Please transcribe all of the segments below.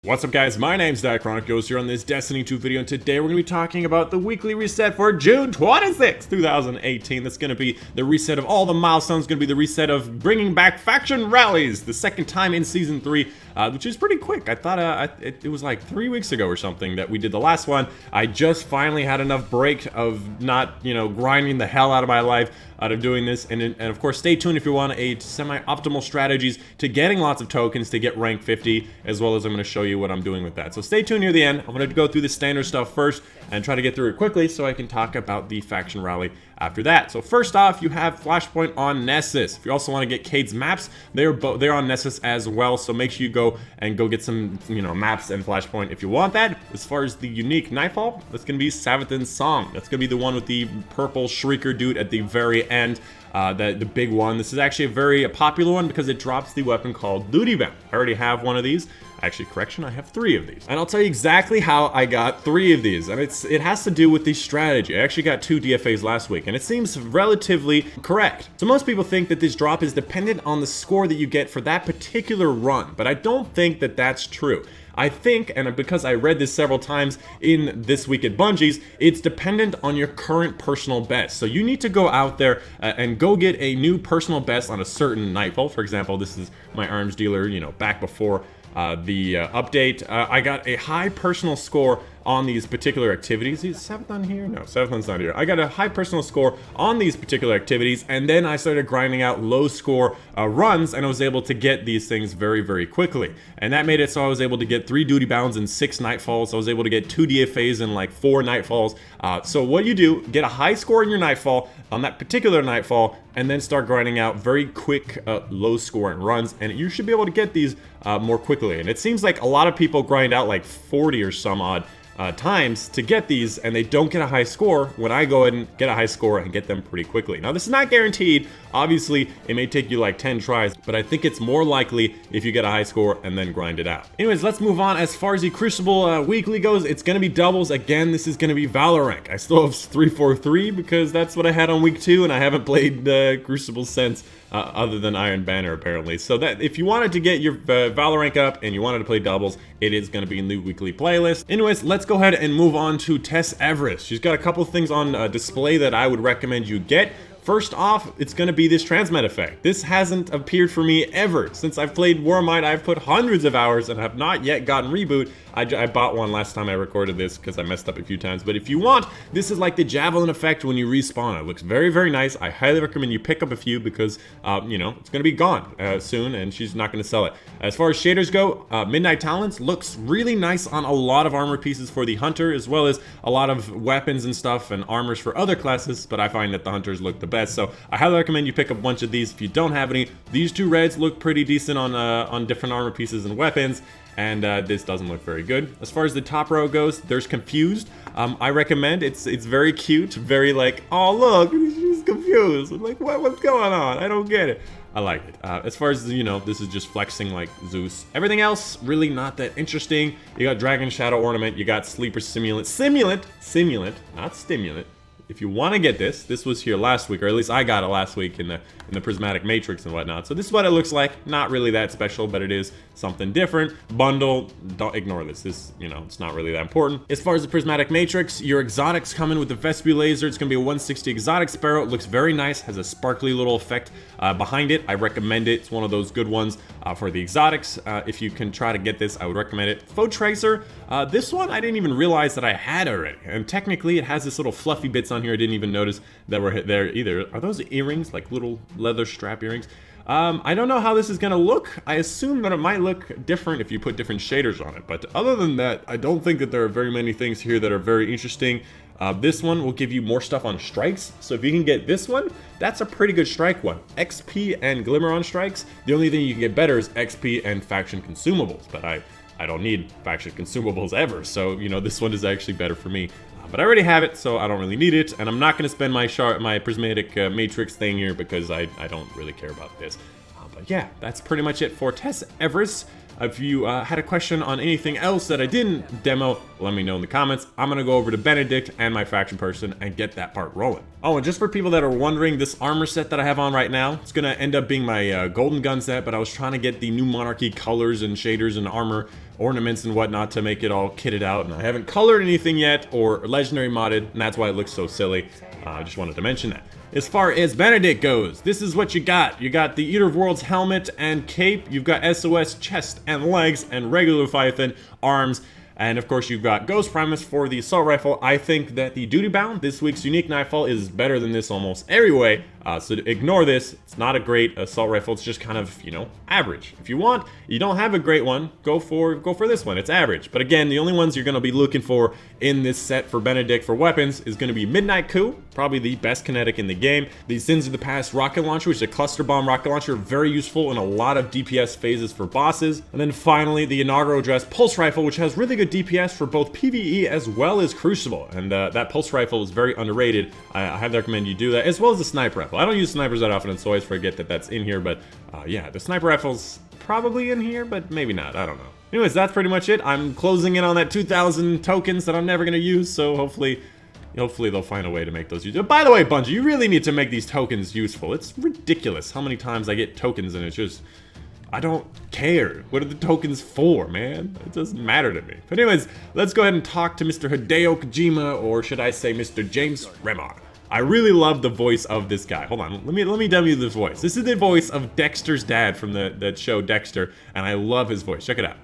What's up guys, my name's Dychronic here on this Destiny 2 video, and today we're going to be talking about the weekly reset for June 26, 2018. That's going to be the reset of all the milestones, going to be the reset of bringing back faction rallies, the second time in Season 3, which is pretty quick. I thought it was like 3 weeks ago or something that we did the last one. I just finally had enough break of not, grinding the hell out of my life out of doing this, and of course stay tuned if you want a semi-optimal strategies to getting lots of tokens to get rank 50, as well as I'm going to show you what I'm doing with that. So stay tuned near the end. I'm going to go through the standard stuff first and try to get through it quickly so I can talk about the faction rally after that. So first off, you have Flashpoint on Nessus. If you also want to get Cade's maps, they're on Nessus as well, so make sure you go get some maps and Flashpoint if you want that. As far as the unique Nightfall, that's going to be Savathun's Song. That's going to be the one with the purple Shrieker dude at the very end. The big one. This is actually a very popular one because it drops the weapon called Duty Bound. I already have one of these. Actually, correction, I have 3 of these. And I'll tell you exactly how I got 3 of these. And it has to do with the strategy. I actually got 2 DFAs last week, and it seems relatively correct. So most people think that this drop is dependent on the score that you get for that particular run, but I don't think that that's true. I think, and because I read this several times in This Week at Bungie's, it's dependent on your current personal best. So you need to go out there and go get a new personal best on a certain Nightfall. For example, this is my arms dealer, back before the update. I got a high personal score on these particular activities. Is Savathun here? No, Savathun's not here. I got a high personal score on these particular activities, and then I started grinding out low score runs, and I was able to get these things very, very quickly. And that made it so I was able to get 3 duty bounds and 6 nightfalls. I was able to get 2 DFAs and like 4 nightfalls. So what you do, get a high score in your nightfall on that particular nightfall, and then start grinding out very quick low scoring runs, and you should be able to get these more quickly. And it seems like a lot of people grind out like 40 or some odd times to get these, and they don't get a high score when I go ahead and get a high score and get them pretty quickly. Now, this is not guaranteed. Obviously, it may take you like 10 tries, but I think it's more likely if you get a high score and then grind it out. Anyways, let's move on. As far as the Crucible weekly goes, it's going to be doubles. Again, this is going to be Valor rank. I still have 343 because that's what I had on week 2, and I haven't played Crucible since. Other than Iron Banner, apparently. So that if you wanted to get your Valor rank up and you wanted to play doubles, it is going to be in the weekly playlist. Anyways, let's go ahead and move on to Tess Everest. She's got a couple things on display that I would recommend you get. First off, it's going to be this transmit effect. This hasn't appeared for me ever. Since I've played Warmind, I've put hundreds of hours and have not yet gotten Reboot. I bought one last time I recorded this because I messed up a few times. But if you want, this is like the Javelin effect when you respawn. It looks very, very nice. I highly recommend you pick up a few because, it's going to be gone soon, and she's not going to sell it. As far as shaders go, Midnight Talons looks really nice on a lot of armor pieces for the Hunter, as well as a lot of weapons and stuff and armors for other classes, but I find that the Hunters look the best. So I highly recommend you pick up a bunch of these if you don't have any. These 2 reds look pretty decent on different armor pieces and weapons. And this doesn't look very good. As far as the top row goes, there's Confused. I recommend. It's very cute, very like, oh look, she's confused. I'm like, what's going on? I don't get it. I like it. As far as, this is just flexing like Zeus. Everything else, really not that interesting. You got Dragon Shadow Ornament, you got Sleeper Simulant, not Stimulant. If you want to get this was here last week, or at least I got it last week in the Prismatic Matrix and whatnot. So this is what it looks like. Not really that special, but it is something different. Bundle, don't ignore this. This, it's not really that important. As far as the Prismatic Matrix, your exotics come in with the Vespi Laser. It's going to be a 160 exotic Sparrow. It looks very nice, has a sparkly little effect behind it. I recommend it. It's one of those good ones for the exotics. If you can try to get this, I would recommend it. Foe Tracer, this one I didn't even realize that I had already. And technically it has this little fluffy bits on here. I didn't even notice that were there either. Are those earrings, like little leather strap earrings? I don't know how this is gonna look. I assume that it might look different if you put different shaders on it, but other than that, I don't think that there are very many things here that are very interesting. This one will give you more stuff on strikes, so if you can get this one, that's a pretty good strike one. XP and Glimmer on strikes. The only thing you can get better is XP and faction consumables, but I don't need faction consumables ever, so this one is actually better for me. But I already have it, so I don't really need it, and I'm not going to spend my Prismatic Matrix thing here because I don't really care about this. But yeah, that's pretty much it for Tess Everest. If you had a question on anything else that I didn't demo, let me know in the comments. I'm gonna go over to Benedict and my faction person and get that part rolling. Oh, and just for people that are wondering, this armor set that I have on right now, it's gonna end up being my golden gun set, but I was trying to get the new monarchy colors and shaders and armor ornaments and whatnot to make it all kitted out, and I haven't colored anything yet or legendary modded, and that's why it looks so silly. I just wanted to mention that. As far as Benedict goes, this is what you got. You got the Eater of Worlds helmet and cape, you've got SOS chest and legs, and regular Leviathan arms, and of course you've got Ghost Primus for the assault rifle. I think that the duty bound, this week's unique Nightfall, is better than this almost every way, so ignore this. It's not a great assault rifle, it's just kind of, you know, average. If you don't have a great one, go for this one, it's average. But again, the only ones you're gonna be looking for in this set for Benedict for weapons is gonna be Midnight Coup, probably the best kinetic in the game. The Sins of the Past rocket launcher, which is a cluster bomb rocket launcher, very useful in a lot of DPS phases for bosses. And then finally, the inaugural dress pulse rifle, which has really good DPS for both PvE as well as Crucible. And that pulse rifle is very underrated. I highly recommend you do that, as well as the sniper rifle. I don't use snipers that often, so I always forget that that's in here, but yeah, the sniper rifle's probably in here, but maybe not, I don't know. Anyways, that's pretty much it. I'm closing in on that 2,000 tokens that I'm never gonna use, so hopefully they'll find a way to make those useful. By the way, Bungie, you really need to make these tokens useful. It's ridiculous how many times I get tokens and it's just, I don't care. What are the tokens for, man? It doesn't matter to me. But anyways, let's go ahead and talk to Mr. Hideo Kojima, or should I say Mr. James Remar. I really love the voice of this guy. Hold on, let me demo you this voice. This is the voice of Dexter's dad from that show Dexter, and I love his voice. Check it out.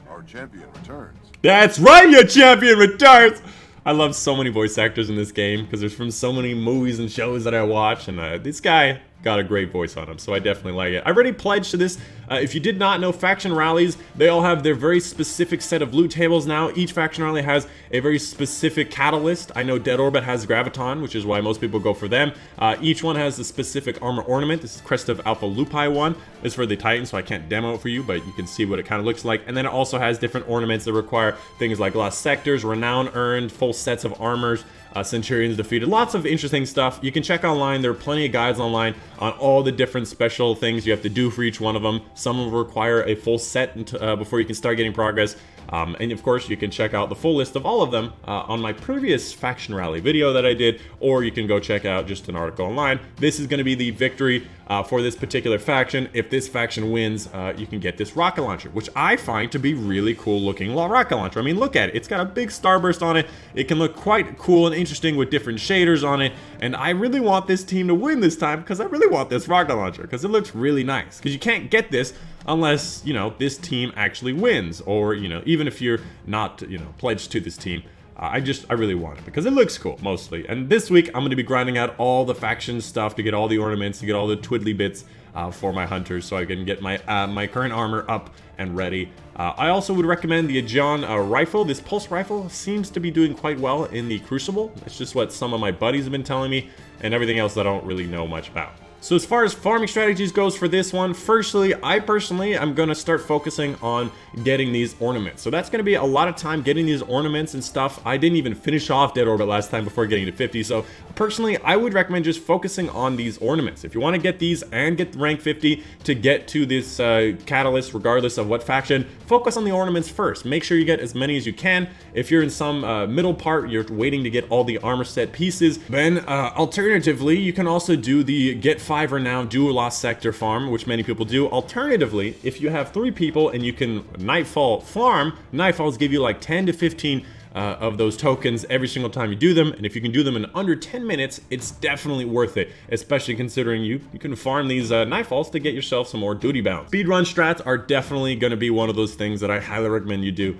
Our champion returns. That's right, your champion returns! I love so many voice actors in this game because there's from so many movies and shows that I watch, and this guy got a great voice on him, so I definitely like it. I already pledged to this. If you did not know, faction rallies, they all have their very specific set of loot tables now. Each faction rally has a very specific catalyst. I know Dead Orbit has Graviton, which is why most people go for them. Each one has a specific armor ornament. This is Crest of Alpha Lupi one. This is for the Titan, so I can't demo it for you, but you can see what it kind of looks like. And then it also has different ornaments that require things like lost sectors, renown earned, full sets of armors, Centurions defeated, lots of interesting stuff. You can check online, there are plenty of guides online on all the different special things you have to do for each one of them. Some will require a full set before you can start getting progress. And of course, you can check out the full list of all of them on my previous faction rally video that I did, or you can go check out just an article online. This is going to be the victory for this particular faction. If this faction wins, you can get this rocket launcher, which I find to be really cool looking rocket launcher. I mean, look at it. It's got a big starburst on it. It can look quite cool and interesting with different shaders on it. And I really want this team to win this time because I really want this rocket launcher because it looks really nice. Because you can't get this unless, you know, this team actually wins, or, you know, even if you're not, you know, pledged to this team. I really want it because it looks cool, mostly. And this week, I'm going to be grinding out all the faction stuff to get all the ornaments, to get all the twiddly bits for my hunters, so I can get my my current armor up and ready. I also would recommend the Aegon rifle. This pulse rifle seems to be doing quite well in the Crucible. It's just what some of my buddies have been telling me, and everything else I don't really know much about. So as far as farming strategies goes for this one, firstly, I personally am going to start focusing on getting these ornaments. So that's going to be a lot of time getting these ornaments and stuff. I didn't even finish off Dead Orbit last time before getting to 50. So personally, I would recommend just focusing on these ornaments. If you want to get these and get rank 50 to get to this catalyst, regardless of what faction, focus on the ornaments first. Make sure you get as many as you can. If you're in some middle part, you're waiting to get all the armor set pieces, then alternatively, you can also do the get 5 renown, do a lost sector farm, which many people do. Alternatively, if you have 3 people and you can Nightfall farm, Nightfalls give you like 10 to 15 of those tokens every single time you do them, and if you can do them in under 10 minutes, it's definitely worth it, especially considering you can farm these Nightfalls to get yourself some more duty bound. Speedrun strats are definitely going to be one of those things that I highly recommend you do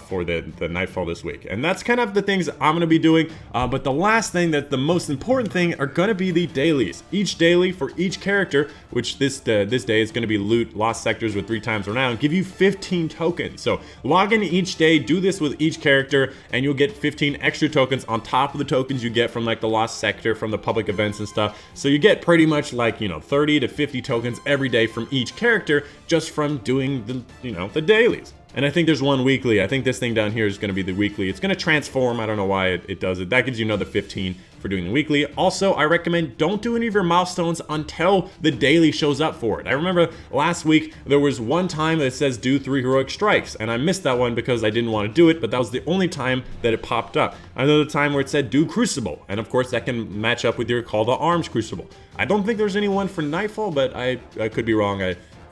for the Nightfall this week. And that's kind of the things I'm going to be doing, but the last thing, that the most important thing, are going to be the dailies. Each daily for each character, which this day is going to be loot lost sectors with 3 times renown, give you 15 tokens. So log in each day, do this with each character, and you'll get 15 extra tokens on top of the tokens you get from like the lost sector, from the public events and stuff. So you get pretty much like, you know, 30 to 50 tokens every day from each character just from doing the, you know, the dailies. And I think there's one weekly. I think this thing down here is going to be the weekly. It's going to transform. I don't know why it does it. That gives you another 15 for doing the weekly. Also, I recommend don't do any of your milestones until the daily shows up for it. I remember last week there was one time that it says do 3 heroic strikes, and I missed that one because I didn't want to do it, but that was the only time that it popped up. Another time where it said do Crucible, and of course that can match up with your Call to Arms Crucible. I don't think there's any one for Nightfall, but I could be wrong.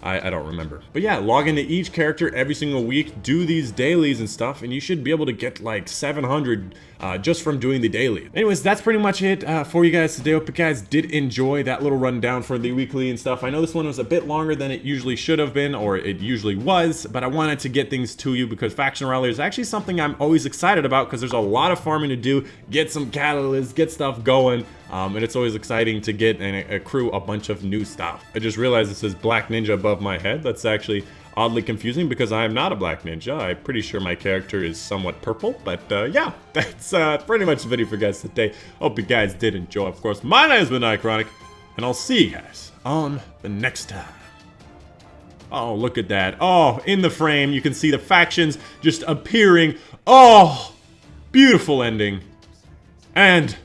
I don't remember. But yeah, log into each character every single week, do these dailies and stuff, and you should be able to get like 700 just from doing the daily. Anyways, that's pretty much it for you guys today. Hope you guys did enjoy that little rundown for the weekly and stuff. I know this one was a bit longer than it usually should have been, or it usually was, but I wanted to get things to you because Faction Rally is actually something I'm always excited about because there's a lot of farming to do, get some catalysts, get stuff going. And it's always exciting to get and accrue a bunch of new stuff. I just realized it says Black Ninja above my head. That's actually oddly confusing because I am not a Black Ninja. I'm pretty sure my character is somewhat purple, but yeah, that's pretty much the video for you guys today. Hope you guys did enjoy. Of course, my name has been Dychronic, and I'll see you guys on the next time. Oh, look at that. Oh, in the frame, you can see the factions just appearing. Oh, beautiful ending. And